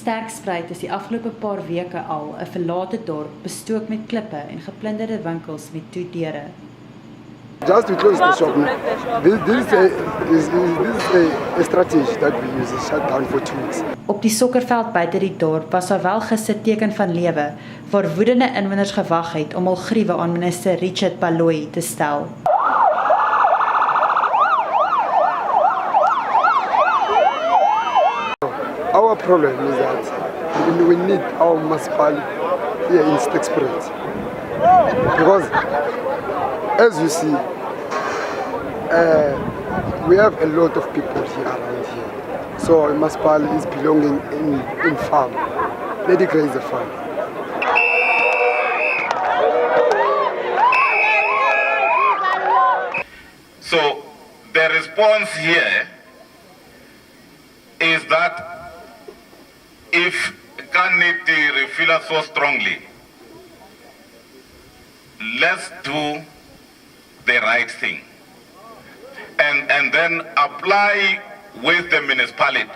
Sterkspruit is die afgelope paar weke al 'n verlate dorp bestook met klippe en geplunderde winkels met toe deure. Just to close the shop, this is a strategy that we use, is shut down for 2 weeks. Op die sokkerveld buite die dorp was daar wel gister teken van lewe, waar woedende inwoners gewag het om hul griewe aan minister Richard Baloyi te stel. Our problem is that we need our municipal here in Sterkspruit. Because, as you see, we have a lot of people here around here. So municipal is belonging in farm. Let it graze the farm. So the response here is that if Kaniti feel us so strongly, let's do the right thing and then apply with the municipality.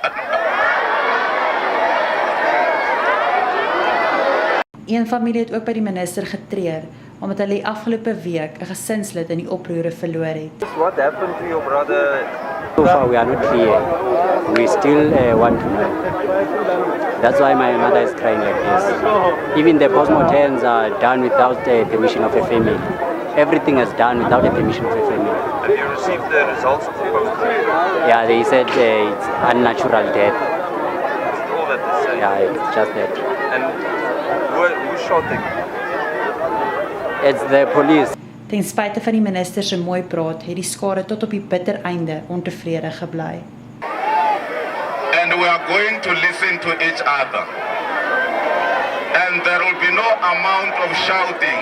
Een familie het ook by die minister getreur, omdat hulle die afgelope week 'n gesinslid in die oproere verloor het. What happened to your brother? So far we are not clear. We still want to know. That's why my mother is crying like this. Even the postmortems are done without the permission of a family. Everything is done without the permission of a family. Have you received the results of the postmortem? Yeah, they said it's unnatural death. That's all that they say. Yeah, it's just that. And who shot him? It's the police. Ten spyte van die minister se mooi praat, het die skare tot op die bitter einde ontevrede gebly. And we are going to listen to each other. And there will be no amount of shouting